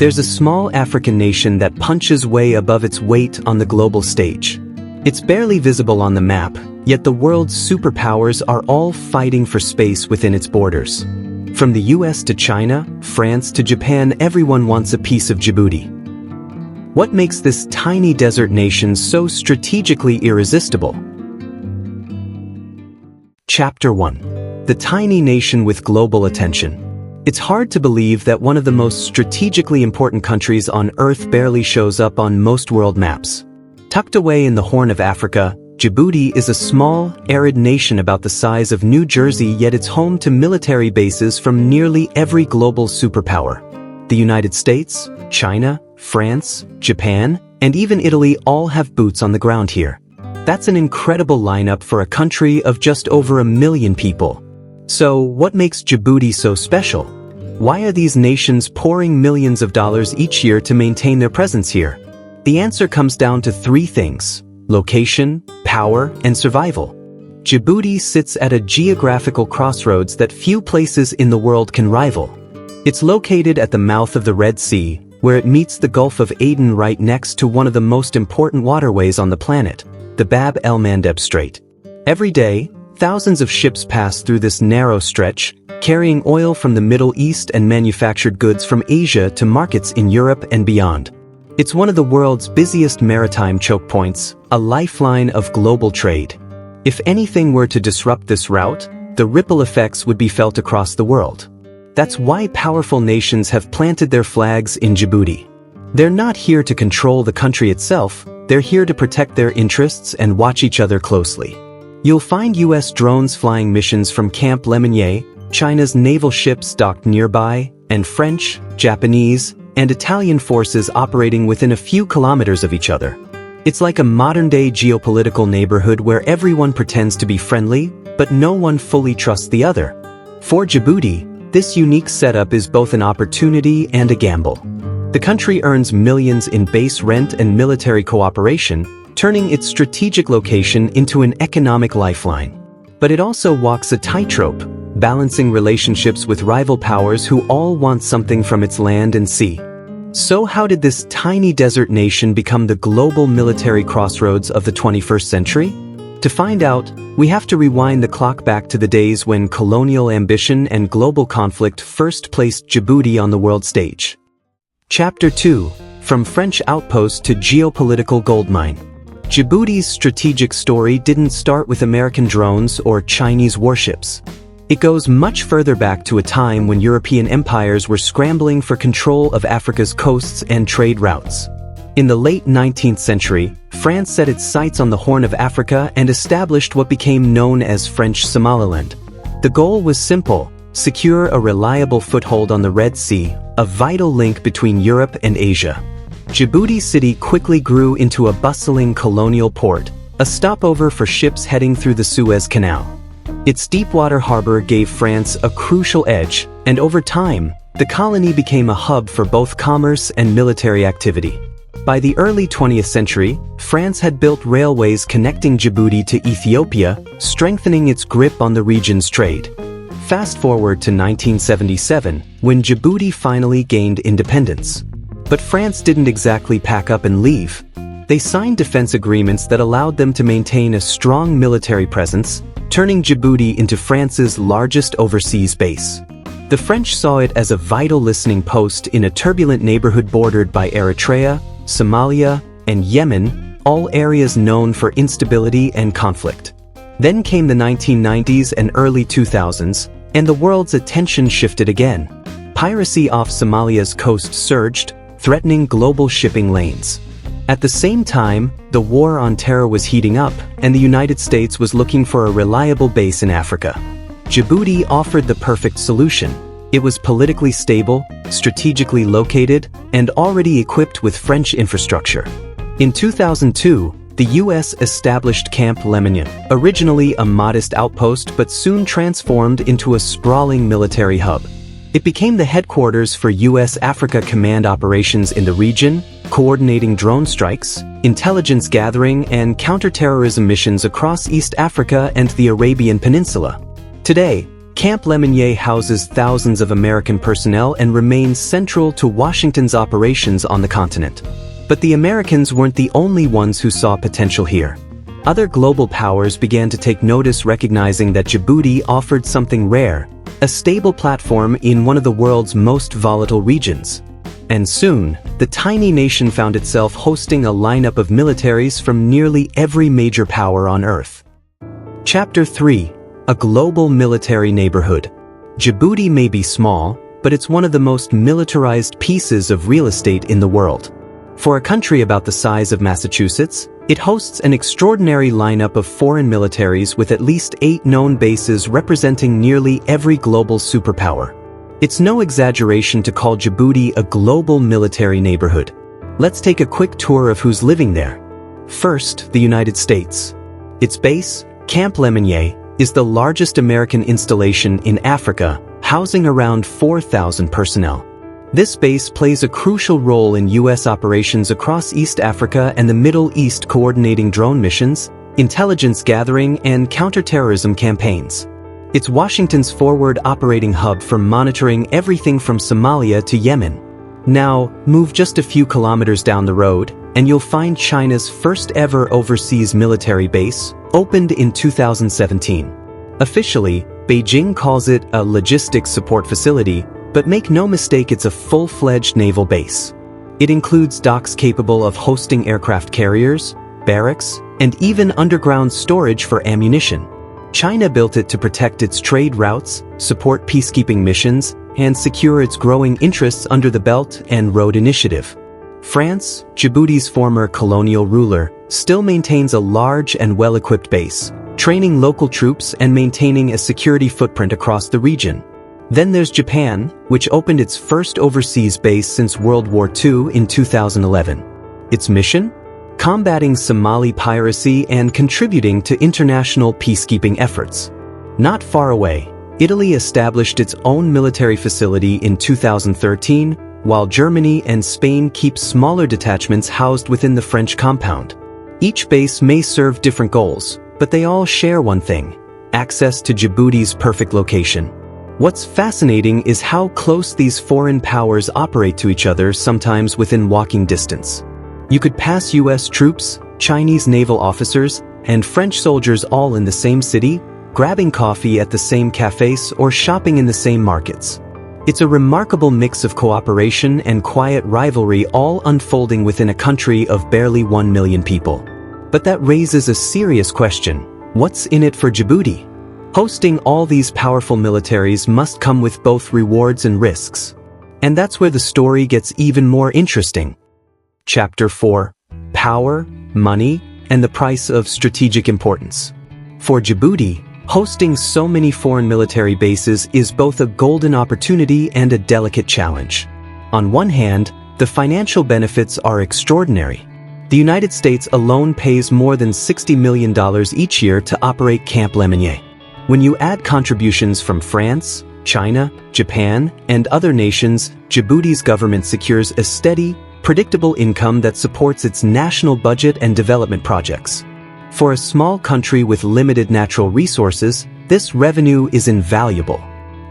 There's a small African nation that punches way above its weight on the global stage. It's barely visible on the map, yet the world's superpowers are all fighting for space within its borders. From the US to China, France to Japan, everyone wants a piece of Djibouti. What makes this tiny desert nation so strategically irresistible? Chapter 1. The tiny nation with global attention. It's hard to believe that one of the most strategically important countries on Earth barely shows up on most world maps. Tucked away in the Horn of Africa, Djibouti is a small, arid nation about the size of New Jersey, yet it's home to military bases from nearly every global superpower. The United States, China, France, Japan, and even Italy all have boots on the ground here. That's an incredible lineup for a country of just over 1 million people. So, what makes Djibouti so special? Why are these nations pouring millions of dollars each year to maintain their presence here? The answer comes down to 3 things: location, power, and survival. Djibouti sits at a geographical crossroads that few places in the world can rival. It's located at the mouth of the Red Sea, where it meets the Gulf of Aden right next to one of the most important waterways on the planet, the Bab el-Mandeb Strait. Every day, thousands of ships pass through this narrow stretch, carrying oil from the Middle East and manufactured goods from Asia to markets in Europe and beyond. It's one of the world's busiest maritime choke points, a lifeline of global trade. If anything were to disrupt this route, the ripple effects would be felt across the world. That's why powerful nations have planted their flags in Djibouti. They're not here to control the country itself, they're here to protect their interests and watch each other closely. You'll find US drones flying missions from Camp Lemonnier, China's naval ships docked nearby, and French, Japanese, and Italian forces operating within a few kilometers of each other. It's like a modern-day geopolitical neighborhood where everyone pretends to be friendly, but no one fully trusts the other. For Djibouti, this unique setup is both an opportunity and a gamble. The country earns millions in base rent and military cooperation, turning its strategic location into an economic lifeline. But it also walks a tightrope, balancing relationships with rival powers who all want something from its land and sea. So how did this tiny desert nation become the global military crossroads of the 21st century? To find out, we have to rewind the clock back to the days when colonial ambition and global conflict first placed Djibouti on the world stage. Chapter 2. From French outpost to geopolitical goldmine. Djibouti's strategic story didn't start with American drones or Chinese warships. It goes much further back to a time when European empires were scrambling for control of Africa's coasts and trade routes. In the late 19th century, France set its sights on the Horn of Africa and established what became known as French Somaliland. The goal was simple: secure a reliable foothold on the Red Sea, a vital link between Europe and Asia. Djibouti City quickly grew into a bustling colonial port, a stopover for ships heading through the Suez Canal. Its deepwater harbor gave France a crucial edge, and over time, the colony became a hub for both commerce and military activity. By the early 20th century, France had built railways connecting Djibouti to Ethiopia, strengthening its grip on the region's trade. Fast forward to 1977, when Djibouti finally gained independence. But France didn't exactly pack up and leave. They signed defense agreements that allowed them to maintain a strong military presence, turning Djibouti into France's largest overseas base. The French saw it as a vital listening post in a turbulent neighborhood bordered by Eritrea, Somalia, and Yemen, all areas known for instability and conflict. Then came the 1990s and early 2000s, and the world's attention shifted again. Piracy off Somalia's coast surged, threatening global shipping lanes. At the same time, the war on terror was heating up, and the United States was looking for a reliable base in Africa. Djibouti offered the perfect solution. It was politically stable, strategically located, and already equipped with French infrastructure. In 2002, the US established Camp Lemonnier, originally a modest outpost but soon transformed into a sprawling military hub. It became the headquarters for US Africa Command operations in the region, coordinating drone strikes, intelligence gathering, and counterterrorism missions across East Africa and the Arabian Peninsula. Today, Camp Lemonnier houses thousands of American personnel and remains central to Washington's operations on the continent. But the Americans weren't the only ones who saw potential here. Other global powers began to take notice, recognizing that Djibouti offered something rare, a stable platform in one of the world's most volatile regions. And soon, the tiny nation found itself hosting a lineup of militaries from nearly every major power on Earth. Chapter 3. A global military neighborhood. Djibouti may be small, but it's one of the most militarized pieces of real estate in the world. For a country about the size of Massachusetts, it hosts an extraordinary lineup of foreign militaries with at least 8 known bases representing nearly every global superpower. It's no exaggeration to call Djibouti a global military neighborhood. Let's take a quick tour of who's living there. First, the United States. Its base, Camp Lemonnier, is the largest American installation in Africa, housing around 4,000 personnel. This base plays a crucial role in U.S. operations across East Africa and the Middle East, coordinating drone missions, intelligence gathering, and counterterrorism campaigns. It's Washington's forward operating hub for monitoring everything from Somalia to Yemen. Now, move just a few kilometers down the road, and you'll find China's first ever overseas military base, opened in 2017. Officially, Beijing calls it a logistics support facility, but make no mistake, it's a full-fledged naval base. It includes docks capable of hosting aircraft carriers, barracks, and even underground storage for ammunition. China built it to protect its trade routes, support peacekeeping missions, and secure its growing interests under the Belt and Road Initiative. France, Djibouti's former colonial ruler, still maintains a large and well-equipped base, training local troops and maintaining a security footprint across the region. Then there's Japan, which opened its first overseas base since World War II in 2011. Its mission? Combating Somali piracy and contributing to international peacekeeping efforts. Not far away, Italy established its own military facility in 2013, while Germany and Spain keep smaller detachments housed within the French compound. Each base may serve different goals, but they all share one thing: access to Djibouti's perfect location. What's fascinating is how close these foreign powers operate to each other, sometimes within walking distance. You could pass US troops, Chinese naval officers, and French soldiers all in the same city, grabbing coffee at the same cafes or shopping in the same markets. It's a remarkable mix of cooperation and quiet rivalry, all unfolding within a country of barely 1 million people. But that raises a serious question: what's in it for Djibouti? Hosting all these powerful militaries must come with both rewards and risks. And that's where the story gets even more interesting. Chapter 4. Power, Money, and the Price of Strategic Importance. For Djibouti, hosting so many foreign military bases is both a golden opportunity and a delicate challenge. On one hand, the financial benefits are extraordinary. The United States alone pays more than $60 million each year to operate Camp Lemonnier. When you add contributions from France, China, Japan, and other nations, Djibouti's government secures a steady, predictable income that supports its national budget and development projects. For a small country with limited natural resources, this revenue is invaluable.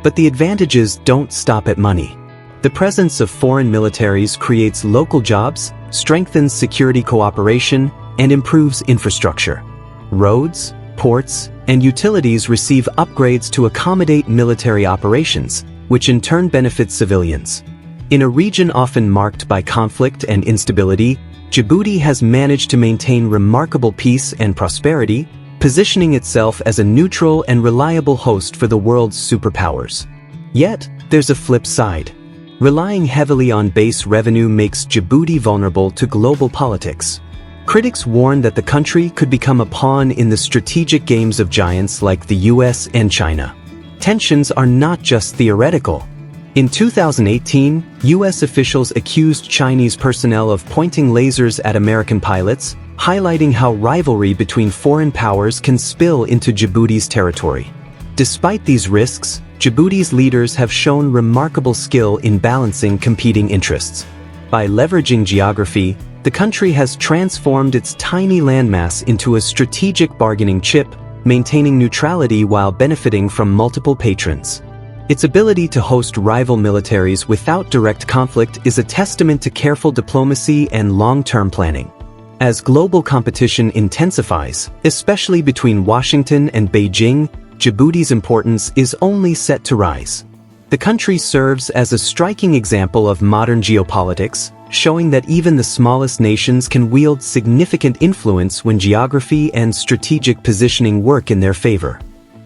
But the advantages don't stop at money. The presence of foreign militaries creates local jobs, strengthens security cooperation, and improves infrastructure. Roads, ports, and utilities receive upgrades to accommodate military operations, which in turn benefits civilians. In a region often marked by conflict and instability, Djibouti has managed to maintain remarkable peace and prosperity, positioning itself as a neutral and reliable host for the world's superpowers. Yet, there's a flip side. Relying heavily on base revenue makes Djibouti vulnerable to global politics. Critics warn that the country could become a pawn in the strategic games of giants like the US and China. Tensions are not just theoretical. In 2018, US officials accused Chinese personnel of pointing lasers at American pilots, highlighting how rivalry between foreign powers can spill into Djibouti's territory. Despite these risks, Djibouti's leaders have shown remarkable skill in balancing competing interests. By leveraging geography, the country has transformed its tiny landmass into a strategic bargaining chip, maintaining neutrality while benefiting from multiple patrons. Its ability to host rival militaries without direct conflict is a testament to careful diplomacy and long-term planning. As global competition intensifies, especially between Washington and Beijing, Djibouti's importance is only set to rise. The country serves as a striking example of modern geopolitics, showing that even the smallest nations can wield significant influence when geography and strategic positioning work in their favor.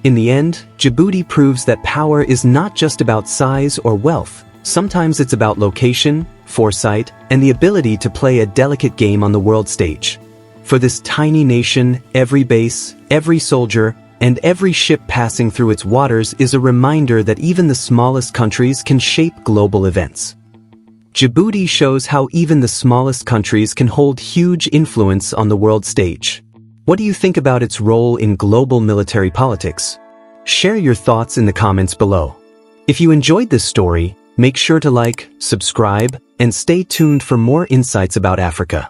In the end, Djibouti proves that power is not just about size or wealth. Sometimes it's about location, foresight, and the ability to play a delicate game on the world stage. For this tiny nation, every base, every soldier, and every ship passing through its waters is a reminder that even the smallest countries can shape global events. Djibouti shows how even the smallest countries can hold huge influence on the world stage. What do you think about its role in global military politics? Share your thoughts in the comments below. If you enjoyed this story, make sure to like, subscribe, and stay tuned for more insights about Africa.